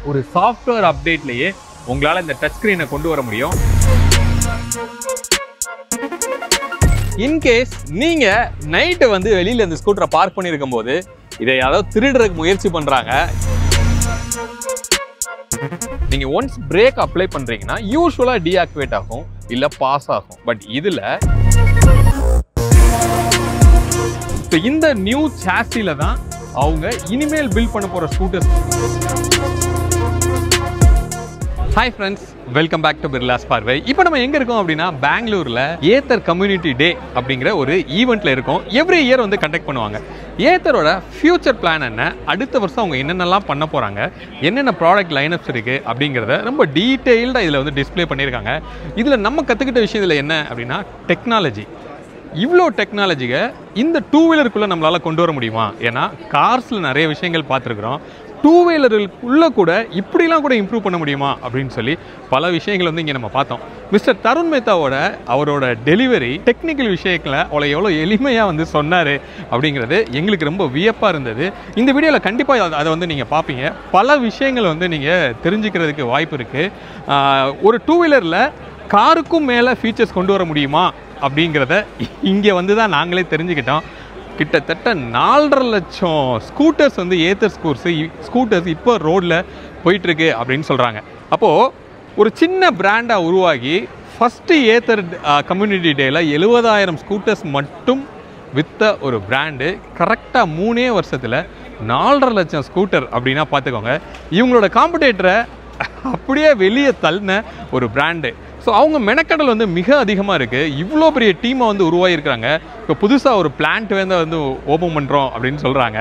ஒரு சாஃப்ட்வேர் அப்டேட்லயே உங்களால இந்த டச் ஸ்கிரீனை கொண்டு வர முடியும். இன்கேஸ் நீங்க நைட்டு வந்து வெளியில இந்த ஸ்கூட்டரை பார்க் பண்ணிருக்கும் போது இதை யாராவது திருடுறதுக்கு முயற்சி பண்றாங்க, நீங்க ஒன்ஸ் பிரேக் அப்ளை பண்றீங்கன்னா யூசுவலா டீஆக்டிவேட் ஆகும் இல்ல பாஸ் ஆகும். பட் இதுல இந்த நியூ சாசில தான் அவங்க இனிமேல் பில்ட் பண்ண போற scooters. Hi friends, welcome back to Birla's பார்வை. இப்போ நம்ம எங்க இருக்கோம் அப்படின்னா பெங்களூர்ல ஏத்தர் கம்யூனிட்டி டே அப்படிங்கிற ஒரு ஈவெண்ட்ல இருக்கோம். எவ்ரி இயர் வந்து கண்டக்ட் பண்ணுவாங்க. ஏத்தரோட ஃபியூச்சர் பிளான் என்ன, அடுத்த வருஷம் அவங்க என்னென்னலாம் பண்ண போறாங்க, என்னென்ன ப்ராடக்ட் லைனப்ஸ் இருக்கு அப்படிங்கிறத ரொம்ப டீட்டெயில்டாக இதில் வந்து டிஸ்பிளே பண்ணியிருக்காங்க. இதில் நம்ம கற்றுக்கிட்ட விஷயம் இதில் என்ன அப்படின்னா டெக்னாலஜி. இவ்வளோ டெக்னாலஜியை இந்த டூ வீலருக்குள்ளே நம்மளால் கொண்டு வர முடியுமா? ஏன்னா கார்ஸில் நிறைய விஷயங்கள் பார்த்துருக்குறோம். டூ வீலருக்குள்ளே கூட இப்படிலாம் கூட இம்ப்ரூவ் பண்ண முடியுமா அப்படின்னு சொல்லி பல விஷயங்கள் வந்து இங்கே நம்ம பார்த்தோம். மிஸ்டர் தருண் மேத்தாவோட அவரோட டெலிவரி டெக்னிக்கல் விஷயங்களை அவ்வளோ எவ்வளோ எளிமையாக வந்து சொன்னார் அப்படிங்கிறது எங்களுக்கு ரொம்ப வியப்பாக இருந்தது. இந்த வீடியோவில் கண்டிப்பாக அதை வந்து நீங்கள் பார்ப்பீங்க. பல விஷயங்கள் வந்து நீங்கள் தெரிஞ்சுக்கிறதுக்கு வாய்ப்பு இருக்குது. ஒரு டூ வீலரில் காருக்கும் மேலே ஃபீச்சர்ஸ் கொண்டு வர முடியுமா அப்படிங்கிறத இங்கே வந்து தான் நாங்களே தெரிஞ்சுக்கிட்டோம். கிட்டத்தட்ட 4.5 லட்சம் ஸ்கூட்டர்ஸ் வந்து ஏத்தர் ஸ்கூட்டர்ஸ் இப்போ ரோடில் போயிட்டுருக்கு அப்படின்னு சொல்கிறாங்க. அப்போது ஒரு சின்ன பிராண்டாக உருவாகி ஃபஸ்ட்டு ஏத்தர் கம்யூனிட்டி டேயில் 70,000 ஸ்கூட்டர்ஸ் மட்டும் விற்ற ஒரு பிராண்டு கரெக்டாக 3 வருஷத்தில் 4.5 லட்சம் ஸ்கூட்டர் அப்படின்னா பார்த்துக்கோங்க. இவங்களோட காம்படேட்டரை அப்படியே வெளியே தள்ளின ஒரு பிராண்டு. ஸோ அவங்க மெனக்கடல் வந்து மிக அதிகமாக இருக்குது. இவ்வளோ பெரிய டீமை வந்து உருவாகியிருக்கிறாங்க. இப்போ புதுசாக ஒரு பிளான்ட் வந்து ஓப்பன் பண்ணுறோம் அப்படின்னு சொல்கிறாங்க.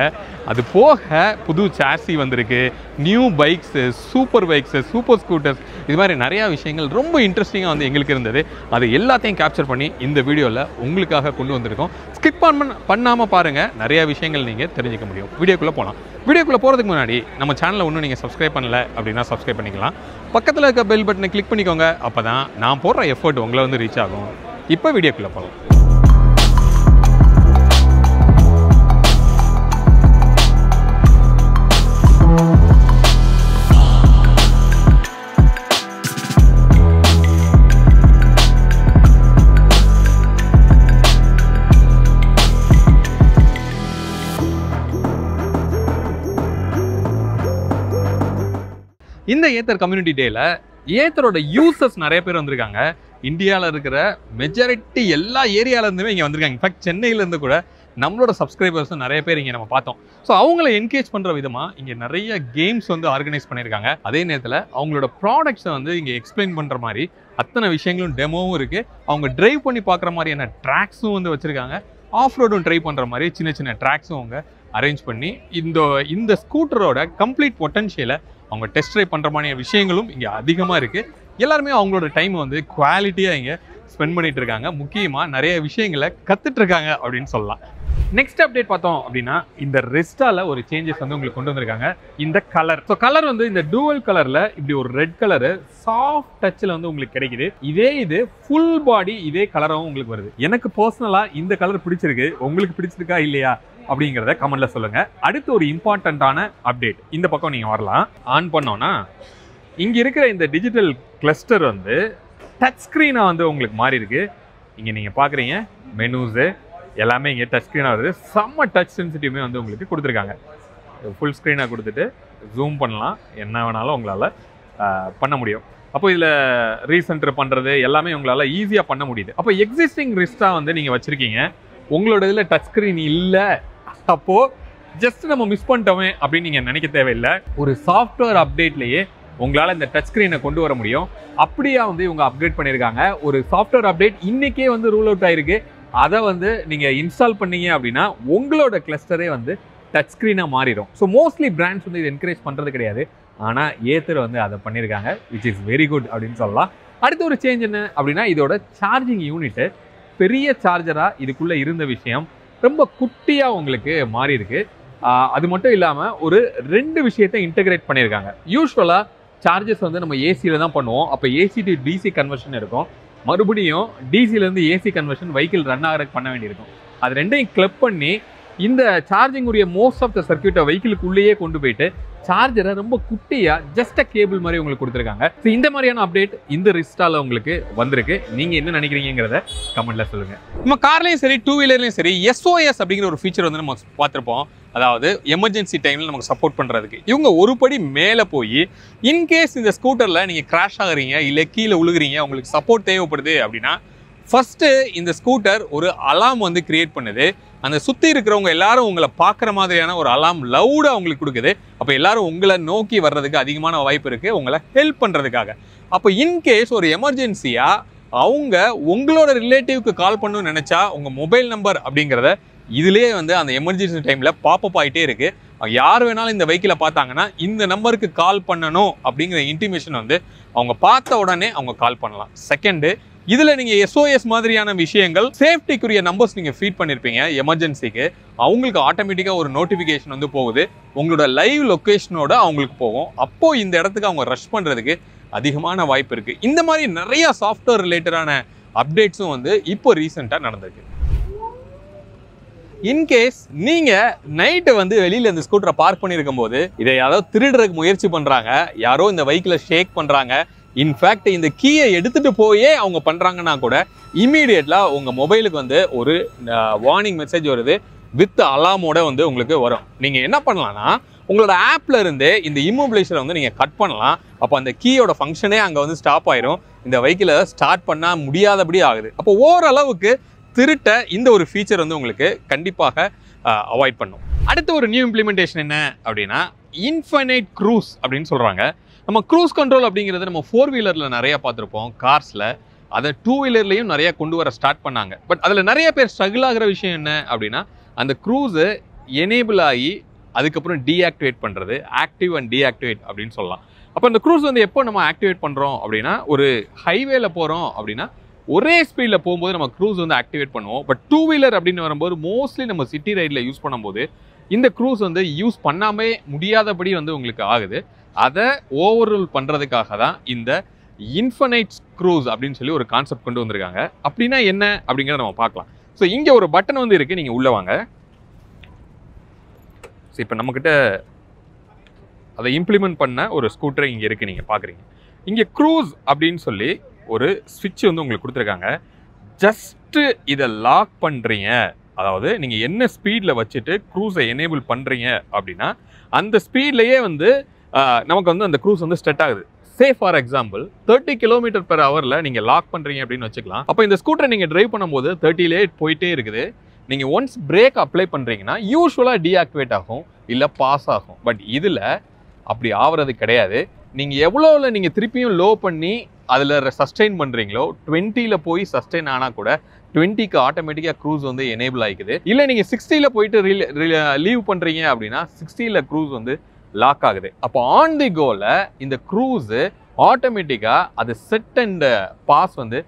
அது போக புது சாசி வந்திருக்கு, new bikes, super bikes, super scooters, இது மாதிரி நிறையா விஷயங்கள் ரொம்ப இன்ட்ரெஸ்டிங்காக வந்து எங்களுக்கு இருந்தது. அது எல்லாத்தையும் கேப்சர் பண்ணி இந்த வீடியோவில் உங்களுக்காக கொண்டு வந்திருக்கோம். ஸ்கிப் பண்ணாமல் பாருங்கள், நிறையா விஷயங்கள் நீங்கள் தெரிஞ்சுக்க முடியும். வீடியோக்குள்ளே போகலாம். வீடியோக்குள்ளே போகிறதுக்கு முன்னாடி நம்ம சேனலை ஒன்றும் நீங்கள் சப்ஸ்கிரைப் பண்ணல அப்படின்னா சப்ஸ்கிரைப் பண்ணிக்கலாம். பக்கத்தில் இருக்க பெல் பட்டனை கிளிக் பண்ணிக்கோங்க. அப்போ தான் நான் போடுற எஃபர்ட் உங்களை வந்து ரீச் ஆகும். இப்போ வீடியோக்குள்ளே போகலாம். இந்த ஏத்தர் கம்யூனிட்டி டேல ஏத்தரோட யூசர்ஸ் நிறைய பேர் வந்திருக்காங்க. இந்தியாவில் இருக்கிற மெஜாரிட்டி எல்லா ஏரியாவிலேருந்துமே இங்கே வந்திருக்காங்க. இன்ஃபேக்ட் சென்னையிலேருந்து கூட நம்மளோட சப்ஸ்கிரைபர்ஸும் நிறைய பேர் இங்கே நம்ம பார்த்தோம். ஸோ அவங்கள என்கேஜ் பண்ணுற விதமாக இங்கே நிறைய கேம்ஸ் வந்து ஆர்கனைஸ் பண்ணியிருக்காங்க. அதே நேரத்தில் அவங்களோட ப்ராடக்ட்ஸை வந்து இங்கே எக்ஸ்பிளைன் பண்ணுற மாதிரி அத்தனை விஷயங்களும் டெமோவும் இருக்குது. அவங்க ட்ரைவ் பண்ணி பார்க்குற மாதிரியான ட்ராக்ஸும் வந்து வச்சுருக்காங்க. ஆஃப் ரோடும் ட்ரை பண்ணுற மாதிரி சின்ன சின்ன ட்ராக்ஸும் அவங்க அரேஞ்ச் பண்ணி இந்த ஸ்கூட்டரோட கம்ப்ளீட் பொட்டன்ஷியலை அவங்க டெஸ்ட் ட்ரைவ் பண்ணுற மாதிரியான விஷயங்களும் இங்கே அதிகமாக இருக்குது. எல்லாருமே அவங்களோட டைம் வந்து குவாலிட்டியாக இங்கே ஸ்பெண்ட் பண்ணிட்டு இருக்காங்க. முக்கியமாக நிறைய விஷயங்களை கற்றுட்டு இருக்காங்க அப்படின்னு சொல்லலாம். நெக்ஸ்ட் அப்டேட் பார்த்தோம் அப்படின்னா இந்த ரெஸ்டால ஒரு சேஞ்சஸ் வந்து உங்களுக்கு கொண்டு வந்திருக்காங்க. இந்த கலர், ஸோ கலர் வந்து இந்த டூவல் கலரில் இப்படி ஒரு ரெட் கலரு சாஃப்ட் டச்சில் வந்து உங்களுக்கு கிடைக்குது. இது ஃபுல் பாடி இதே கலராகவும் உங்களுக்கு வருது. எனக்கு பர்சனலாக இந்த கலர் பிடிச்சிருக்கு. உங்களுக்கு பிடிச்சிருக்கா இல்லையா அப்படிங்கிறத கமெண்ட்ல சொல்லுங்க. அடுத்து ஒரு இம்பார்ட்டண்ட்டான அப்டேட், இந்த பக்கம் நீங்க வரலாம். ஆன் பண்ணோன்னா இங்க இருக்கிற இந்த டிஜிட்டல் கிளஸ்டர் வந்து டச் ஸ்கிரீனா வந்து உங்களுக்கு மாறி இருக்கு. இங்க நீங்க பாக்குறீங்க மெனூஸு எல்லாமே இங்கே டச் ஸ்கிரீனா வருது. செம்ம டச் சென்சிட்டிவ்மே வந்து உங்களுக்கு கொடுத்துருக்காங்க. ஃபுல் ஸ்க்ரீனாக கொடுத்துட்டு ஜூம் பண்ணலாம், என்ன வேணாலும் உங்களால் பண்ண முடியும். அப்போ இதில் ரீசென்டர் பண்ணுறது எல்லாமே உங்களால் ஈஸியாக பண்ண முடியுது. அப்போ எக்ஸிஸ்டிங் ரிஸ்ட்டாக வந்து நீங்கள் வச்சுருக்கீங்க, உங்களோட இதில் டச் ஸ்க்ரீன் இல்லை, அப்போது ஜஸ்ட் நம்ம மிஸ் பண்ணிட்டோமே அப்படின்னு நீங்கள் நினைக்க தேவையில்லை. ஒரு சாஃப்ட்வேர் அப்டேட்லேயே உங்களால் இந்த டச் ஸ்க்ரீனை கொண்டு வர முடியும். அப்படியா வந்து இவங்க அப்கிரேட் பண்ணியிருக்காங்க. ஒரு சாஃப்ட்வேர் அப்டேட் இன்றைக்கே வந்து ரூல் அவுட் ஆகிருக்கு. அதை வந்து நீங்கள் இன்ஸ்டால் பண்ணீங்க அப்படின்னா உங்களோட கிளஸ்டரே வந்து டச் ஸ்க்ரீனாக மாறிடும். ஸோ மோஸ்ட்லி பிராண்ட்ஸ் வந்து இது என்கரேஜ் பண்ணுறது கிடையாது. ஆனால் ஏத்தர் வந்து அதை பண்ணியிருக்காங்க, விச் இஸ் வெரி குட் அப்படின்னு சொல்லலாம். அடுத்த ஒரு சேஞ்ச் என்ன அப்படின்னா இதோட சார்ஜிங் யூனிட்டு பெரிய சார்ஜராக இதுக்குள்ளே இருந்த விஷயம் ரொம்ப குட்டியாக உங்களுக்கு மாறி இருக்கு. அது மட்டும் இல்லாமல் ஒரு 2 விஷயத்தை இன்டகிரேட் பண்ணியிருக்காங்க. யூஸ்வலாக சார்ஜஸ் வந்து நம்ம ஏசியில் தான் பண்ணுவோம். அப்போ ஏசி டு டிசி கன்வர்ஷன் இருக்கும். மறுபடியும் டிசிலேருந்து ஏசி கன்வர்ஷன் வெஹிக்கிள் ரன் ஆகிறதுக்கு பண்ண வேண்டியிருக்கும். அது ரெண்டையும் கிளப் பண்ணி இந்த சார்ஜிங் உரிய மோஸ்ட் ஆஃப் த சர்க்யூட்டை வெஹிக்கிளுக்குள்ளேயே கொண்டு போயிட்டு சார்ஜரை ரொம்ப குட்டியா ஜஸ்ட் கேபிள் மாதிரி உங்களுக்கு கொடுத்துருக்காங்க. ஸோ இந்த மாதிரியான அப்டேட் இந்த ரிஸ்டால உங்களுக்கு வந்திருக்கு. நீங்க என்ன நினைக்கிறீங்கிறத கமெண்ட்ல சொல்லுங்க. நம்ம கார்லயும் சரி டூ வீலர்லயும் சரி SOS அப்படிங்கிற ஒரு ஃபீச்சர் வந்து நம்ம பார்த்துருப்போம். அதாவது எமர்ஜென்சி டைமில் நமக்கு சப்போர்ட் பண்ணுறதுக்கு இவங்க ஒரு படி மேலே போய் இன்கேஸ் இந்த ஸ்கூட்டரில் நீங்கள் கிராஷ் ஆகுறீங்க இல்லை கீழே விழுகுறீங்க, உங்களுக்கு சப்போர்ட் தேவைப்படுது அப்படின்னா ஃபஸ்ட்டு இந்த ஸ்கூட்டர் ஒரு அலாம் வந்து கிரியேட் பண்ணுது. அந்த சுற்றி இருக்கிறவங்க எல்லாரும் உங்களை பார்க்குற மாதிரியான ஒரு அலாம் லவுடாக உங்களுக்கு கொடுக்குது. அப்போ எல்லாரும் உங்களை நோக்கி வர்றதுக்கு அதிகமான வாய்ப்பு இருக்குது உங்களை ஹெல்ப் பண்ணுறதுக்காக. அப்போ இன்கேஸ் ஒரு எமர்ஜென்சியாக அவங்க உங்களோட ரிலேட்டிவ்க்கு கால் பண்ணணும்னு நினச்சா உங்கள் மொபைல் நம்பர் அப்படிங்கிறத இதுலேயே வந்து அந்த எமர்ஜென்சி டைமில் பாப்பப் ஆகிட்டே இருக்குது. யார் வேணாலும் இந்த வெஹிக்கிளை பார்த்தாங்கன்னா இந்த நம்பருக்கு கால் பண்ணணும் அப்படிங்கிற இன்டிமேஷன் வந்து அவங்க பார்த்த உடனே அவங்க கால் பண்ணலாம். செகண்டு, இதில் நீங்கள் SOS மாதிரியான விஷயங்கள் சேஃப்டிக்குரிய நம்பர்ஸ் நீங்கள் ஃபீட் பண்ணியிருப்பீங்க எமர்ஜென்சிக்கு, அவங்களுக்கு ஆட்டோமேட்டிக்காக ஒரு நோட்டிஃபிகேஷன் வந்து போகுது, உங்களோட லைவ் லொக்கேஷனோட அவங்களுக்கு போகும். அப்போது இந்த இடத்துக்கு அவங்க ரஷ் பண்ணுறதுக்கு அதிகமான வாய்ப்பு இருக்குது. இந்த மாதிரி நிறைய சாஃப்ட்வேர் ரிலேட்டடான அப்டேட்ஸும் வந்து இப்போ ரீசெண்டாக நடந்திருக்கு. இன்கேஸ் நீங்கள் நைட்டு வந்து வெளியில் இந்த ஸ்கூட்டரை பார்க் பண்ணியிருக்கும் போது இதை யாரோ திருடுறதுக்கு முயற்சி பண்ணுறாங்க, யாரோ இந்த வெஹிக்கிளை ஷேக் பண்ணுறாங்க, இன்ஃபேக்ட் இந்த கீயை எடுத்துகிட்டு போயே அவங்க பண்ணுறாங்கன்னா கூட இம்மீடியட்லாக உங்கள் மொபைலுக்கு வந்து ஒரு வார்னிங் மெசேஜ் வருது வித் அலாமோட வந்து உங்களுக்கு வரும். நீங்கள் என்ன பண்ணலான்னா உங்களோட ஆப்பில் இருந்து இந்த இம்மோபிலைசரை வந்து நீங்கள் கட் பண்ணலாம். அப்போ அந்த கீயோட ஃபங்க்ஷனே அங்கே வந்து ஸ்டாப் ஆயிரும். இந்த வெஹிக்கிளை ஸ்டார்ட் பண்ண முடியாதபடி ஆகுது. அப்போ ஓரளவுக்கு திருட்ட இந்த ஒரு ஃபீச்சர் வந்து உங்களுக்கு கண்டிப்பாக அவாய்ட் பண்ணும். அடுத்த ஒரு நியூ இம்ப்ளிமெண்டேஷன் என்ன அப்படின்னா இன்ஃபைனைட் க்ரூஸ் அப்படின்னு சொல்கிறாங்க. நம்ம க்ரூஸ் கண்ட்ரோல் அப்படிங்கிறது நம்ம 4 வீலரில் நிறையா பார்த்துருப்போம், கார்ஸில். அதை 2 வீலர்லையும் நிறையா கொண்டு வர ஸ்டார்ட் பண்ணாங்க. பட் அதில் நிறைய பேர் ஸ்ட்ரகிள் ஆகிற விஷயம் என்ன அப்படின்னா அந்த க்ரூஸு எனேபிள் ஆகி அதுக்கப்புறம் டீஆக்டிவேட் பண்ணுறது, ஆக்டிவ் அண்ட் டீஆக்டிவேட் அப்படின்னு சொல்லலாம். அப்போ அந்த க்ரூஸ் வந்து எப்போ நம்ம ஆக்டிவேட் பண்ணுறோம் அப்படின்னா ஒரு ஹைவேல போகிறோம் அப்படின்னா ஒரே ஸ்பீடில் போகும்போது நம்ம க்ரூஸ் வந்து ஆக்டிவேட் பண்ணுவோம். பட் 2 வீலர் அப்படின்னு வரும்போது மோஸ்ட்லி நம்ம சிட்டி ரைடில் யூஸ் பண்ணும்போது இந்த க்ரூஸ் வந்து யூஸ் பண்ணாமே முடியாதபடி வந்து உங்களுக்கு ஆகுது. அதை ஓவர் ரூல் பண்ணுறதுக்காக தான் இந்த இன்ஃபைனைட் க்ரூஸ் அப்படின்னு சொல்லி ஒரு கான்செப்ட் கொண்டு வந்திருக்காங்க. அப்படின்னா என்ன அப்படிங்கிறத நம்ம பார்க்கலாம். ஸோ இங்கே ஒரு பட்டன் வந்து இருக்குது, நீங்கள் உள்ளே வாங்க. ஸோ இப்போ நம்மக்கிட்ட அதை இம்ப்ளிமெண்ட் பண்ண ஒரு ஸ்கூட்டர் இங்கே இருக்குது, நீங்கள் பார்க்குறீங்க. இங்கே க்ரூஸ் அப்படின்னு சொல்லி ஒரு ஸ்விட்ச் வந்து உங்களுக்கு கொடுத்துருக்காங்க. ஜஸ்ட்டு இதை லாக் பண்ணுறீங்க, அதாவது நீங்கள் என்ன ஸ்பீடில் வச்சுட்டு க்ரூஸை எனேபிள் பண்ணுறீங்க அப்படின்னா அந்த ஸ்பீட்லேயே வந்து நமக்கு வந்து அந்த க்ரூஸ் வந்து ஸ்டார்ட் ஆகுது. சே ஃபார் எக்ஸாம்பிள் 30 km/h நீங்கள் லாக் பண்ணுறீங்க அப்படின்னு வச்சுக்கலாம். அப்போ இந்த ஸ்கூட்டரை நீங்கள் டிரைவ் பண்ணும்போது 30லே போயிட்டே இருக்குது. நீங்கள் ஒன்ஸ் பிரேக் அப்ளை பண்ணுறீங்கன்னா யூஸ்வலாக டீஆக்டிவேட் ஆகும் இல்லை பாஸ் ஆகும். பட் இதில் அப்படி ஆகிறது கிடையாது. நீங்கள் எவ்வளோவில் நீங்கள் திருப்பியும் லோ பண்ணி அதில் சஸ்டெயின் பண்ணுறீங்களோ 20ல் போய் சஸ்டெயின் ஆனால் கூட 20க்கு ஆட்டோமேட்டிக்காக க்ரூஸ் வந்து எனேபிள் ஆகிக்குது. இல்லை நீங்கள் 60ல் போயிட்டு லீவ் பண்ணுறீங்க அப்படின்னா 60ல் க்ரூஸ் வந்து லாக் ஆகுது. அப்போ ஆன் தி கோல இந்த க்ரூஸு ஆட்டோமேட்டிக்காக அது செட் அண்ட் பாஸ் வந்து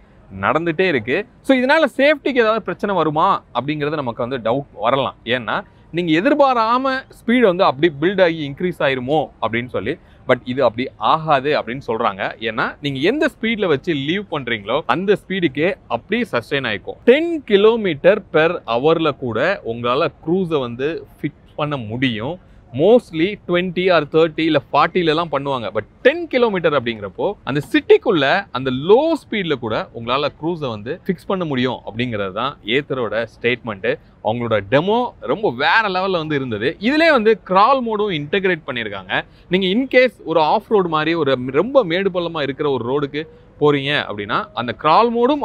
நடந்துகிட்டே இருக்குது. ஸோ இதனால் சேஃப்டிக்கு ஏதாவது பிரச்சனை வருமா அப்படிங்கிறது நமக்கு வந்து டவுட் வரலாம். ஏன்னா நீங்கள் எதிர்பாராமல் ஸ்பீடு வந்து அப்படி பில்ட் ஆகி இன்க்ரீஸ் ஆயிருமோ அப்படின்னு சொல்லி. பட் இது அப்படி ஆகாது அப்படின்னு சொல்கிறாங்க. ஏன்னா நீங்கள் எந்த ஸ்பீடில் வச்சு லீவ் பண்ணுறீங்களோ அந்த ஸ்பீடுக்கே அப்படியே சஸ்டெயின் ஆகிக்கும். 10 km/h கூட உங்களால் க்ரூஸை வந்து ஃபிக்ஸ் பண்ண முடியும். மோஸ்ட்லி 20 or 30 இல்லை 40லலாம் பண்ணுவாங்க. பட் 10 km அப்படிங்கிறப்போ அந்த சிட்டிக்குள்ள அந்த லோ ஸ்பீடில் கூட உங்களால் க்ரூஸை வந்து ஃபிக்ஸ் பண்ண முடியும் அப்படிங்கிறது தான் ஏத்தரோட ஸ்டேட்மெண்ட்டு. அவங்களோட டெமோ ரொம்ப வேற லெவலில் வந்து இருந்தது. இதிலே வந்து கிரால் மோடும் இன்டெகிரேட் பண்ணியிருக்காங்க. நீங்கள் இன்கேஸ் ஒரு ஆஃப் ரோடு மாதிரி ஒரு ரொம்ப மேடு பள்ளமாக இருக்கிற ஒரு ரோடுக்கு போகிறீங்க அப்படின்னா அந்த கிரால் மோடும்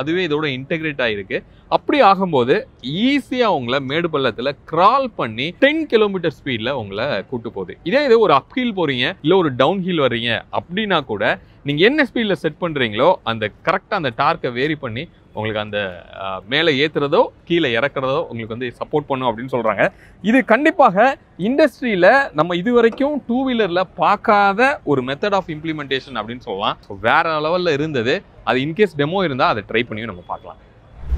அதுவே இதோட இன்டெகிரேட் ஆகிருக்கு. அப்படி ஆகும்போது ஈஸியாக உங்களை மேடு பள்ளத்தில் கிரால் பண்ணி 10 km ஸ்பீடில் உங்களை கூட்டு போகுது. இதே இது ஒரு அப்ஹில் போகிறீங்க இல்லை ஒரு டவுன் ஹில் வர்றீங்க அப்படின்னா கூட நீங்கள் என்ன ஸ்பீடில் செட் பண்ணுறீங்களோ அந்த கரெக்டாக அந்த டார்க்கை வேரி பண்ணி உங்களுக்கு அந்த மேலே ஏற்றுறதோ கீழே இறக்குறதோ உங்களுக்கு வந்து சப்போர்ட் பண்ணும் அப்படின்னு சொல்கிறாங்க. இது கண்டிப்பாக இண்டஸ்ட்ரியில் நம்ம இது வரைக்கும் 2 வீலரில் பார்க்காத ஒரு மெத்தட் ஆஃப் இம்ப்ளிமெண்டேஷன் அப்படின்னு சொல்லலாம். ஸோ வேறு லெவலில் இருந்தது. அது இன்கேஸ் டெமோ இருந்தால் அதை ட்ரை பண்ணி நம்ம பார்க்கலாம்.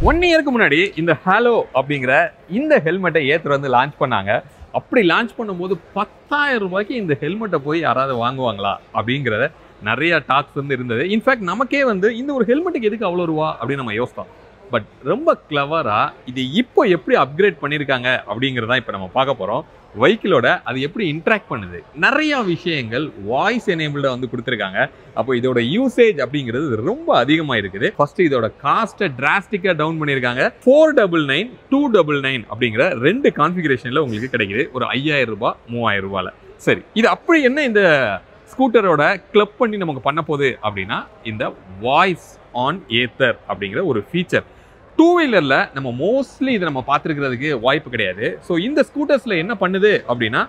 1 இயருக்கு முன்னாடி இந்த ஹாலோ அப்படிங்கிற இந்த ஹெல்மெட்டை ஏத்தர் வந்து லான்ச் பண்ணாங்க. அப்படி லான்ச் பண்ணும்போது 10,000 ரூபாய்க்கு இந்த ஹெல்மெட்டை போய் யாராவது வாங்குவாங்களா அப்படிங்கிறத நிறைய டாக்ஸ் வந்து இருந்தது. இன்ஃபேக்ட் நமக்கே வந்து இந்த ஒரு ஹெல்மெட்டுக்கு எதுக்கு அவ்வளோ ரூபா அப்படின்னு நம்ம யோசித்தோம். பட் ரொம்ப கிளவரா இது இப்போ எப்படி அப்கிரேட் பண்ணியிருக்காங்க அப்படிங்கிறதான் இப்போ நம்ம பார்க்க போகிறோம். வெஹிக்கிளோட அது எப்படி இன்ட்ராக்ட் பண்ணுது, நிறைய விஷயங்கள் வாய்ஸ் எனேபிள்ட வந்து கொடுத்துருக்காங்க. அப்போ இதோட யூசேஜ் அப்படிங்கிறது ரொம்ப அதிகமாக இருக்குது. ஃபர்ஸ்ட் இதோட காஸ்ட்டை டிராஸ்டிக்காக டவுன் பண்ணியிருக்காங்க. 499, 299 அப்படிங்கிற 2 கான்ஃபிகரேஷனில் உங்களுக்கு கிடைக்குது. ஒரு 5000 ரூபாய் 3000 ரூபாயில். சரி, இது அப்படி என்ன இந்த ஸ்கூட்டரோட கிளப் பண்ணி நமக்கு பண்ண போகுது அப்படின்னா இந்த வாய்ஸ் ஆன் ஏத்தர் அப்படிங்கிற ஒரு ஃபீச்சர். 2 வீலரில் நம்ம மோஸ்ட்லி இதை நம்ம பார்த்துருக்கிறதுக்கு வாய்ப்பு கிடையாது. ஸோ இந்த ஸ்கூட்டர்ஸில் என்ன பண்ணுது அப்படின்னா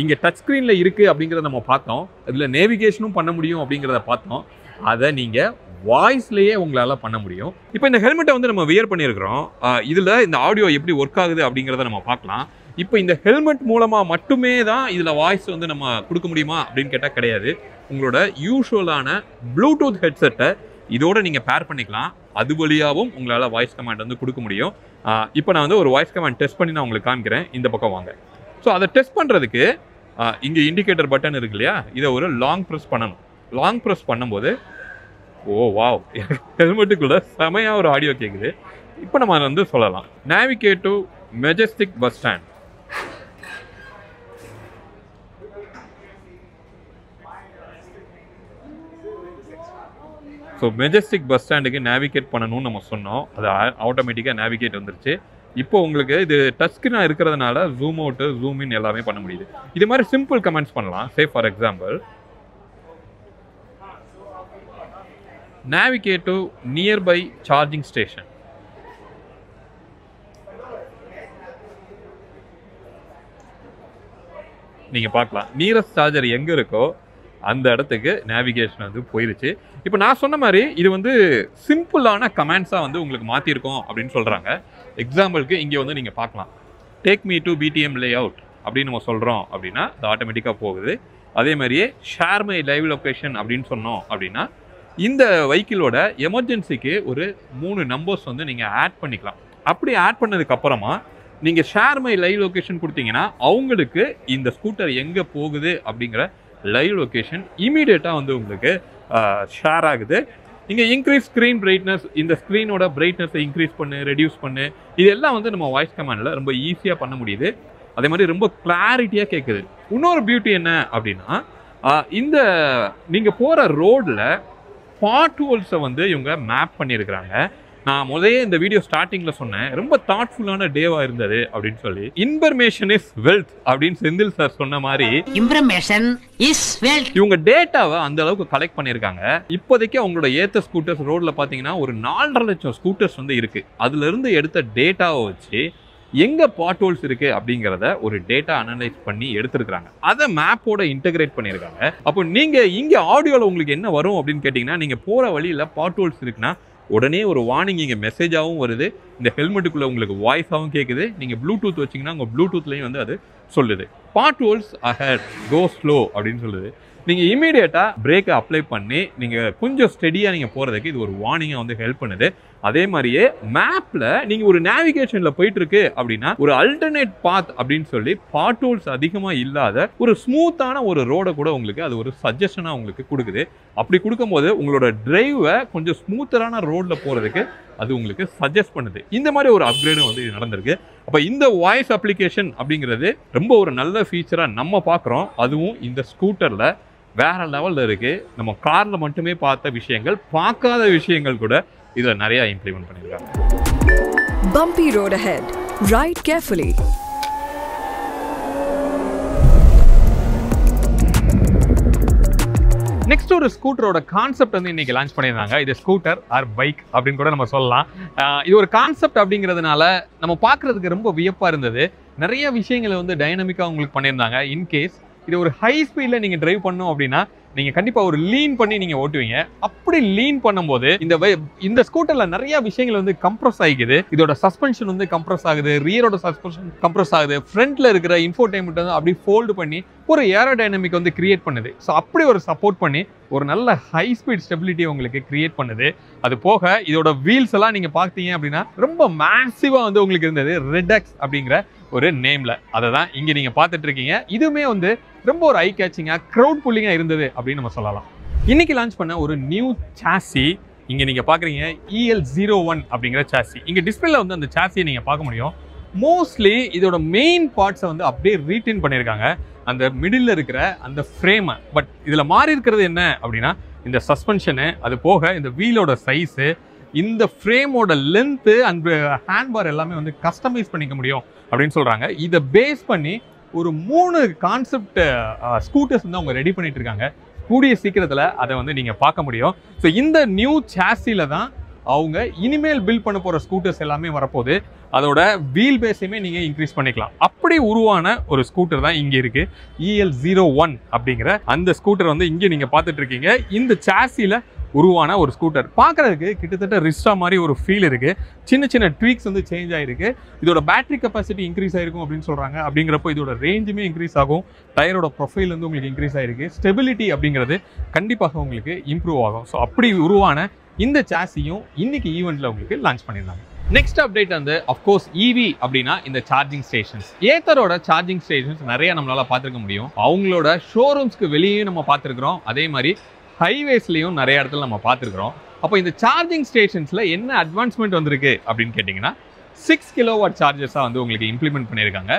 இங்கே டச் ஸ்க்ரீனில் இருக்குது அப்படிங்கிறத நம்ம பார்த்தோம். இதில் நேவிகேஷனும் பண்ண முடியும் அப்படிங்கிறத பார்த்தோம். அதை நீங்கள் வாய்ஸ்லேயே உங்களால் பண்ண முடியும். இப்போ இந்த ஹெல்மெட்டை வந்து நம்ம வியர் பண்ணியிருக்கிறோம். இதில் இந்த ஆடியோ எப்படி ஒர்க் ஆகுது அப்படிங்கிறத நம்ம பார்க்கலாம். இப்போ இந்த ஹெல்மெட் மூலமாக மட்டுமே தான் இதில் வாய்ஸ் வந்து நம்ம கொடுக்க முடியுமா அப்படின்னு கேட்டால் கிடையாது. உங்களோட யூஷுவலான ப்ளூடூத் ஹெட்செட்டை இதோட நீங்கள் பேர் பண்ணிக்கலாம். அது வழியாகவும் உங்களால் வாய்ஸ் கமாண்ட் வந்து கொடுக்க முடியும். இப்போ நான் வந்து ஒரு வாய்ஸ் கமாண்ட் டெஸ்ட் பண்ணி நான் உங்களுக்கு காமிக்கிறேன். இந்த பக்கம் வாங்க. ஸோ அதை டெஸ்ட் பண்ணுறதுக்கு இங்கே இண்டிகேட்டர் பட்டன் இருக்கு இல்லையா, இதை ஒரு லாங் ப்ரெஸ் பண்ணணும். லாங் ப்ரெஸ் பண்ணும்போது வாவ், ஹெல்மெட்டுக்குள்ளே செமையாக ஒரு ஆடியோ கேட்குது. இப்போ நம்ம அதை வந்து சொல்லலாம், navigate to Majestic bus stand. So Majestic bus ஸ்டாண்டுக்கு நேவிகேட் பண்ணணும்னு நம்ம சொன்னோம். அது ஆட்டோமேட்டிக்காக நேவிகேட் வந்துருச்சு. இப்போ உங்களுக்கு இது டச் ஸ்க்ரீனாக இருக்கிறதுனால ஜூம் அவுட்டு ஜூம் இன் எல்லாமே பண்ண முடியுது. இது மாதிரி சிம்பிள் கமெண்ட்ஸ் பண்ணலாம். Say for example, navigate to nearby charging station. நீங்கள் பார்க்கலாம் நியரஸ்ட் சார்ஜர் எங்கே இருக்கோ அந்த இடத்துக்கு நேவிகேஷன் வந்து போயிருச்சு. இப்போ நான் சொன்ன மாதிரி இது வந்து சிம்பிளான கமெண்ட்ஸாக வந்து உங்களுக்கு மாற்றிருக்கோம் அப்படின்னு சொல்கிறாங்க. எக்ஸாம்பிளுக்கு இங்கே வந்து நீங்கள் பார்க்கலாம், take me to BTM layout அப்படின்னு நம்ம சொல்கிறோம் அப்படின்னா அது ஆட்டோமேட்டிக்காக போகுது. அதே மாதிரியே ஷேர் மை லைவ் லொக்கேஷன் அப்படின்னு சொன்னோம் அப்படின்னா இந்த வெஹிக்கிளோட எமர்ஜென்சிக்கு ஒரு 3 நம்பர்ஸ் வந்து நீங்கள் ஆட் பண்ணிக்கலாம். அப்படி ஆட் பண்ணதுக்கப்புறமா நீங்கள் ஷேர் மை லைவ் லொக்கேஷன் கொடுத்தீங்கன்னா அவங்களுக்கு இந்த ஸ்கூட்டர் எங்கே போகுது அப்படிங்கிற லைவ் லொக்கேஷன் இமீடியட்டாக வந்து உங்களுக்கு ஷேர் ஆகுது. இங்கே இன்க்ரீஸ் ஸ்க்ரீன் பிரைட்னஸ், இந்த ஸ்க்ரீனோட பிரைட்னஸை இன்க்ரீஸ் பண்ணு, ரெடியூஸ் பண்ணு, இதெல்லாம் வந்து நம்ம வாய்ஸ் கமாண்டில் ரொம்ப ஈஸியாக பண்ண முடியுது. அதே மாதிரி ரொம்ப கிளாரிட்டியாக கேட்குது. இன்னொரு பியூட்டி என்ன அப்படின்னா இந்த நீங்கள் போகிற ரோடில் பாட் ஹோல்ஸை வந்து இவங்க மேப் பண்ணியிருக்கிறாங்க. நான் முதலே இந்த வீடியோ ஸ்டார்டிங்கில் சொன்னேன், ரொம்ப தாட்ஃபுல்லான டேவாக இருந்தது அப்படின்னு சொல்லி. இன்ஃபர்மேஷன் இஸ் வெல்த் அப்படின்னு செந்தில் சார் சொன்ன மாதிரி இன்ஃபர்மேஷன் இஸ் வெல்த். இவங்க டேட்டாவை அந்த அளவுக்கு கலெக்ட் பண்ணியிருக்காங்க. இப்போதைக்கு அவங்களோட ஏத்த ஸ்கூட்டர்ஸ் ரோடில் பார்த்தீங்கன்னா ஒரு 4.5 லட்சம் ஸ்கூட்டர்ஸ் வந்து இருக்குது. அதுலேருந்து எடுத்த டேட்டாவை வச்சு எங்கே பாட் ஹோல்ஸ் இருக்குது அப்படிங்கிறத ஒரு டேட்டா அனலைஸ் பண்ணி எடுத்துருக்காங்க. அதை மேப்போட இன்டகிரேட் பண்ணியிருக்காங்க. அப்போ நீங்கள் இங்கே ஆடியோவில் உங்களுக்கு என்ன வரும் அப்படின்னு கேட்டிங்கன்னா, நீங்கள் போகிற வழியில் பாட் ஹோல்ஸ் இருக்குன்னா உடனே ஒரு வார்னிங் இங்கே மெசேஜாகவும் வருது. இந்த ஹெல்மெட்டுக்குள்ளே உங்களுக்கு வாய்ஸாகவும் கேட்குது. நீங்கள் ப்ளூடூத் வச்சிங்கன்னா உங்கள் ப்ளூடூத்லேயும் வந்து அது சொல்லுது, பாட் ஹோல்ஸ் அஹெட், கோ ஸ்லோ அப்படின்னு சொல்லுது. நீங்கள் இமீடியட்டாக பிரேக்கை அப்ளை பண்ணி நீங்கள் கொஞ்சம் ஸ்டெடியாக நீங்கள் போகிறதுக்கு இது ஒரு வார்னிங்காக வந்து ஹெல்ப் பண்ணுது. அதே மாதிரியே மேப்பில் நீங்கள் ஒரு நேவிகேஷனில் போயிட்டுருக்கு அப்படின்னா ஒரு அல்டர்னேட் பாத் அப்படின்னு சொல்லி பாட் ஹோல்ஸ் அதிகமாக இல்லாத ஒரு ஸ்மூத்தான ஒரு ரோடை கூட உங்களுக்கு அது ஒரு சஜஷனாக உங்களுக்கு கொடுக்குது. அப்படி கொடுக்கும்போது உங்களோட டிரைவை கொஞ்சம் ஸ்மூத்தரான ரோடில் போகிறதுக்கு அது உங்களுக்கு சஜஸ்ட் பண்ணுது. இந்த மாதிரி ஒரு அப்கிரேடும் வந்து இது நடந்திருக்கு. அப்போ இந்த வாய்ஸ் அப்ளிகேஷன் அப்படிங்கிறது ரொம்ப ஒரு நல்ல ஃபீச்சராக நம்ம பார்க்குறோம். அதுவும் இந்த ஸ்கூட்டரில் வேற லெவலில் இருக்குது. நம்ம காரில் மட்டுமே பார்த்த விஷயங்கள், பார்க்காத விஷயங்கள் கூட இதில் நிறையா இம்ப்ளிமெண்ட் பண்ணியிருக்காங்க. Bumpy road ahead. Ride carefully. Next ஒரு ஸ்கூட்டரோட கான்செப்ட் வந்து இன்னைக்கு லான்ச் பண்ணியிருந்தாங்க. இது ஸ்கூட்டர் ஆர் பைக் அப்படின்னு கூட நம்ம சொல்லலாம். இது ஒரு கான்செப்ட் அப்படிங்கிறதுனால நம்ம பார்க்குறதுக்கு ரொம்ப வியப்பாக இருந்தது. நிறைய விஷயங்களை வந்து டைனமிக்காக உங்களுக்கு பண்ணியிருந்தாங்க. இன்கேஸ் இது ஒரு ஹை ஸ்பீடில் நீங்கள் டிரைவ் பண்ணோம் அப்படின்னா நீங்கள் கண்டிப்பாக ஒரு லீன் பண்ணி நீங்கள் ஓட்டுவீங்க. அப்படி லீன் பண்ணும்போது இந்த ஸ்கூட்டரில் நிறைய விஷயங்கள் வந்து கம்ப்ரஸ் ஆகிக்குது. இதோட சஸ்பென்ஷன் வந்து கம்ப்ரஸ் ஆகுது, ரியரோட சஸ்பென்ஷன் கம்ப்ரஸ் ஆகுது, ஃப்ரண்ட்டில் இருக்கிற இன்ஃபோடெயின்மெண்ட் வந்து அப்படி ஃபோல்டு பண்ணி ஒரு ஏரோடைனமிக் வந்து கிரியேட் பண்ணுது. ஸோ அப்படி ஒரு சப்போர்ட் பண்ணி ஒரு நல்ல ஹை ஸ்பீட் ஸ்டெபிலிட்டி உங்களுக்கு கிரியேட் பண்ணுது. அது போக இதோட வீல்ஸ் எல்லாம் நீங்கள் பார்த்தீங்க அப்படின்னா ரொம்ப மேசிவாக வந்து உங்களுக்கு இருந்தது. ரெடெக்ஸ் அப்படிங்கிற ஒரு நேம்ல அதை தான் இங்கே நீங்கள் பார்த்துட்டு இருக்கீங்க. இதுவுமே வந்து ரொம்ப ஒரு ஐ கேச்சிங்காக க்ரௌட் புல்லிங்காக இருந்தது அப்படின்னு நம்ம சொல்லலாம். இன்னைக்கு லான்ச் பண்ண ஒரு நியூ சாசி இங்கே நீங்கள் பார்க்குறீங்க EL01 அப்படிங்கிற சாசி. இங்கே டிஸ்பிளேல வந்து அந்த சாசியை நீங்கள் பார்க்க முடியும். மோஸ்ட்லி இதோட மெயின் பார்ட்ஸை வந்து அப்படியே ரீட்டைன் பண்ணியிருக்காங்க, அந்த மிடில் இருக்கிற அந்த ஃப்ரேமை. பட் இதில் மாறி இருக்கிறது என்ன அப்படின்னா இந்த சஸ்பென்ஷனு, அது போக இந்த வீலோட சைஸு, இந்த ஃப்ரேமோட லென்த்து அண்ட் ஹேண்ட்பார் எல்லாமே வந்து கஸ்டமைஸ் பண்ணிக்க முடியும் அப்படின்னு சொல்கிறாங்க. இதை பேஸ் பண்ணி ஒரு 3 கான்செப்ட் ஸ்கூட்டர்ஸ் வந்து அவங்க ரெடி பண்ணிட்டு இருக்காங்க. கூடிய சீக்கிரத்தில் அதை வந்து நீங்கள் பார்க்க முடியும். ஸோ இந்த நியூ சாசியில் தான் அவங்க இனிமேல் பில்ட் பண்ண போகிற ஸ்கூட்டர்ஸ் எல்லாமே வரப்போகுது. அதோட வீல் பேஸையுமே நீங்கள் இன்க்ரீஸ் பண்ணிக்கலாம். அப்படி உருவான ஒரு ஸ்கூட்டர் தான் இங்கே இருக்குது. EL01 அப்படிங்கிற அந்த ஸ்கூட்டர் வந்து இங்கே நீங்கள் பார்த்துட்டு இருக்கீங்க. இந்த சாசியில் உருவான ஒரு ஸ்கூட்டர் பார்க்குறதுக்கு கிட்டத்தட்ட ரிஸ்டா மாதிரி ஒரு ஃபீல் இருக்குது. சின்ன சின்ன ட்வீக்ஸ் வந்து சேஞ்ச் ஆகிருக்கு. இதோட பேட்டரி கெப்பாசிட்டி இன்க்ரீஸ் ஆகிருக்கும் அப்படின்னு சொல்கிறாங்க. அப்படிங்கிறப்போ இதோட ரேஞ்சுமே இன்க்ரீஸ் ஆகும். டயரோட ப்ரொஃபைல் வந்து உங்களுக்கு இன்க்ரீஸ் ஆகிருக்கு. ஸ்டெபிலிட்டி அப்படிங்கிறது கண்டிப்பாக உங்களுக்கு இம்ப்ரூவ் ஆகும். ஸோ அப்படி உருவான இந்த சாசியும் இன்னைக்கு ஈவெண்ட்டில் உங்களுக்கு லான்ச் பண்ணியிருந்தாங்க. நெக்ஸ்ட் அப்டேட் வந்து அஃப்கோர்ஸ் EV அப்படின்னா இந்த சார்ஜிங் ஸ்டேஷன்ஸ். ஏத்தரோட சார்ஜிங் ஸ்டேஷன்ஸ் நிறைய நம்மளால் பார்த்துருக்க முடியும். அவங்களோட ஷோரூம்ஸ்க்கு வெளியே நம்ம பார்த்துருக்குறோம். அதே மாதிரி ஹைவேஸ்லையும் நிறைய இடத்துல நம்ம பார்த்துருக்குறோம். அப்போ இந்த சார்ஜிங் ஸ்டேஷன்ஸில் என்ன அட்வான்ஸ்மெண்ட் வந்திருக்கு அப்படின்னு கேட்டிங்கன்னா 6 கிலோவாட் சார்ஜர்ஸாக வந்து உங்களுக்கு இம்ப்ளிமெண்ட் பண்ணியிருக்காங்க.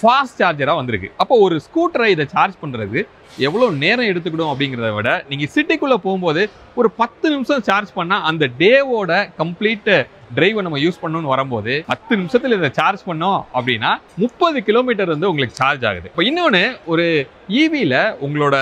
ஃபாஸ்ட் சார்ஜராக வந்திருக்கு. அப்போ ஒரு ஸ்கூட்டரை இதை சார்ஜ் பண்ணுறது எவ்வளோ நேரம் எடுத்துக்கிடும் அப்படிங்கிறத விட நீங்கள் சிட்டிக்குள்ளே போகும்போது ஒரு 10 நிமிஷம் சார்ஜ் பண்ணால் அந்த டேவோட கம்ப்ளீட் டிரைவை நம்ம யூஸ் பண்ணணும்னு வரும்போது 10 நிமிஷத்தில் இதை சார்ஜ் பண்ணோம் அப்படின்னா 30 கிலோமீட்டர் வந்து உங்களுக்கு சார்ஜ் ஆகுது. இப்போ இன்னொன்று, ஒரு EVயில் உங்களோட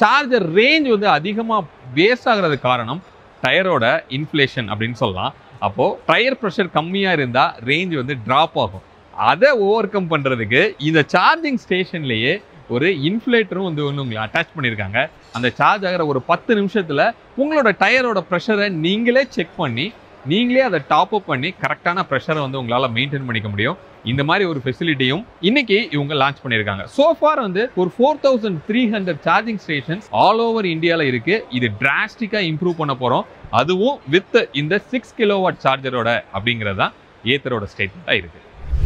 சார்ஜர் ரேஞ்ச் வந்து அதிகமாக வேஸ்ட் ஆகிறது காரணம் டயரோட இன்ஃப்ளேஷன் அப்படின்னு சொல்லலாம். அப்போது டயர் ப்ரெஷர் கம்மியாக இருந்தால் ரேஞ்ச் வந்து ட்ராப் ஆகும். அதை ஓவர் கம் பண்ணுறதுக்கு இந்த சார்ஜிங் ஸ்டேஷன்லேயே ஒரு இன்ஃப்ளேட்டரும் வந்து ஒன்று உங்களை அட்டாச் பண்ணியிருக்காங்க. அந்த சார்ஜ் ஆகிற ஒரு 10 நிமிஷத்தில் உங்களோட டயரோட ப்ரெஷரை நீங்களே செக் பண்ணி நீங்களே அதை டாப் அப் பண்ணி கரெக்டான ப்ரெஷரை வந்து உங்களால் மெயின்டைன் பண்ணிக்க முடியும். இந்த மாதிரி ஒரு ஃபெசிலிட்டியும் இன்னைக்கு இவங்க லான்ச் பண்ணியிருக்காங்க. சோஃபார் வந்து ஒரு 4300 சார்ஜிங் ஸ்டேஷன்ஸ் ஆல் ஓவர் இந்தியாவில் இருக்குது. இது டிராஸ்டிக்காக இம்ப்ரூவ் பண்ண போகிறோம், அதுவும் வித் இந்த 6 கிலோவாட் சார்ஜரோட அப்படிங்கிறது தான் ஏத்தரோட ஸ்டேட்மெண்ட்டாக இருக்குது.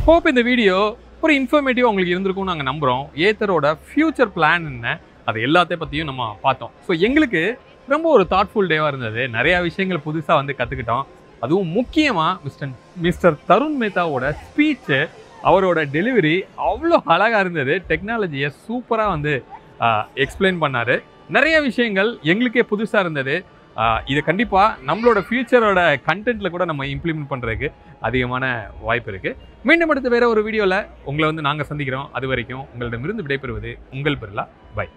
ஹோப் இந்த வீடியோ ஒரு இன்ஃபர்மேட்டிவ் உங்களுக்கு இருந்திருக்கும்னு நாங்கள் நம்புகிறோம். ஏத்தரோட ஃபியூச்சர் பிளான் என்ன, அது எல்லாத்தையும் பற்றியும் நம்ம பார்த்தோம். ஸோ எங்களுக்கு ரொம்ப ஒரு தாட்ஃபுல் டேவாக இருந்தது. நிறையா விஷயங்கள் புதுசாக வந்து கற்றுக்கிட்டோம். அதுவும் முக்கியமாக மிஸ்டர் தருண் மேத்தாவோட ஸ்பீச்சு, அவரோட டெலிவரி அவ்வளோ அழகாக இருந்தது. டெக்னாலஜியை சூப்பராக வந்து எக்ஸ்பிளைன் பண்ணார். நிறைய விஷயங்கள் எங்களுக்கே புதுசாக இருந்தது. இதை கண்டிப்பாக நம்மளோட ஃபியூச்சரோட கண்டென்ட்டில் கூட நம்ம இம்ப்ளிமெண்ட் பண்ணுறதுக்கு அதிகமான வாய்ப்பு இருக்குது. மீண்டும் அடுத்த வேறு ஒரு வீடியோவில் உங்களை வந்து நாங்கள் சந்திக்கிறோம். அது வரைக்கும் உங்களிடமிருந்து விடைபெறுவது உங்கள் பிர்லா. பை.